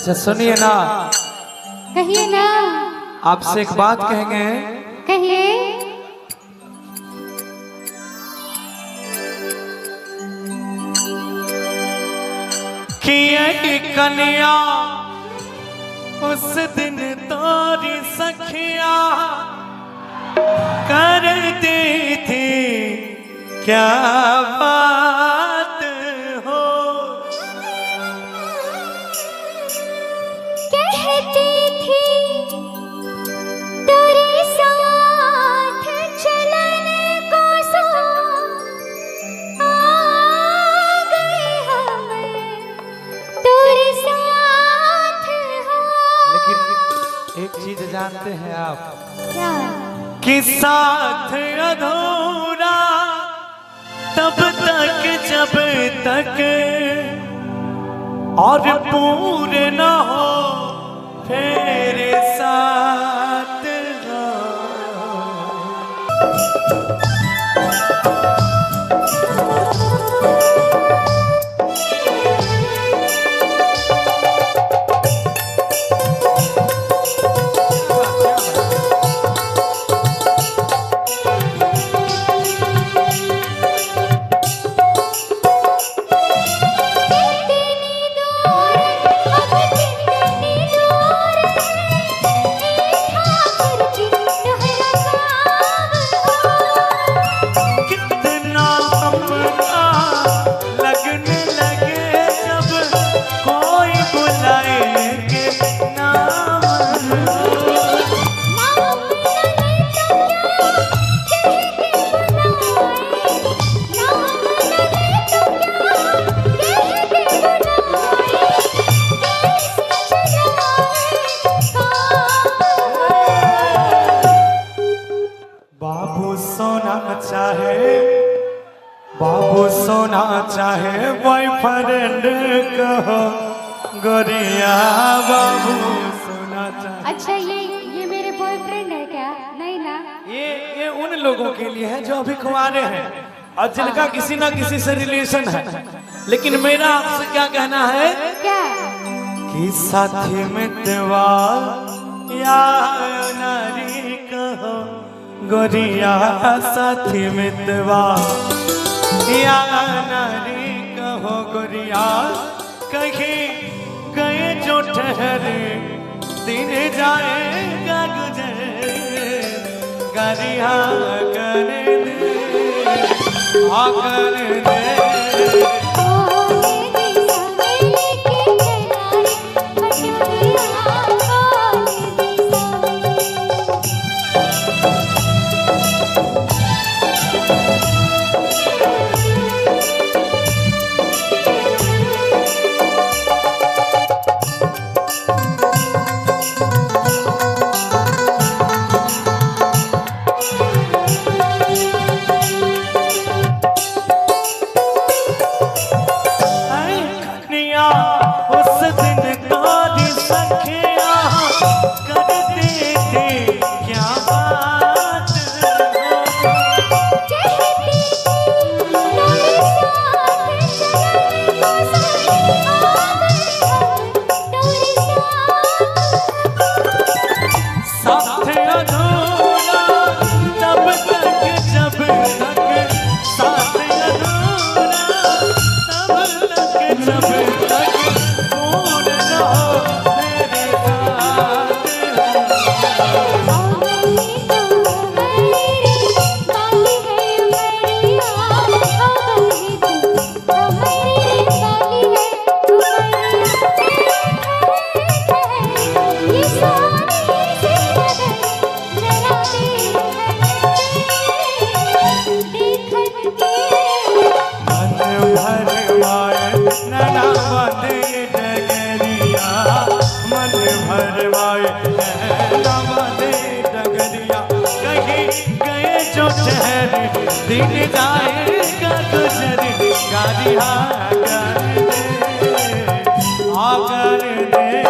अच्छा सुनिए ना, कहिए ना। आपसे एक बात कहेंगे। कहिए। कि यही कन्या उस दिन तोरी सखिया करती थी क्या बात हो, कहती थी तेरे साथ चलने को सो आ गए हम तेरे साथ हो। लेकिन एक चीज जानते हैं आप क्या? कि साथ अधूरा तब तक जब तक और पूरे न हो फिर साथ हो। बाबू सोना चाहे बॉयफ्रेंड कहो गोरिया, बाबू सोना चाहे। अच्छा ये मेरे बॉयफ्रेंड है क्या? नहीं ना। ये उन लोगों के लिए है जो अभी कुंवारे हैं और जिनका किसी ना किसी से रिलेशन है। लेकिन मेरा आपसे क्या कहना है? क्या? कि साथी मितवा या नारी कहो गोरिया, साथी मितवा या नारी कहो गोरिया, कहीं गए जो ठहरे दिन जाएगा गुजर, गरिया कर दे कर दे। उस दिन तोरी सखिया करती थी क्या बात हो, कहती तेरे साथ अधूरा तब तक जब तक, साथ अधूरा तब तक जब तक पूर्ण न हो मेरे दिन जाएगा गुजर, गाड़ी कर दे, कर दे।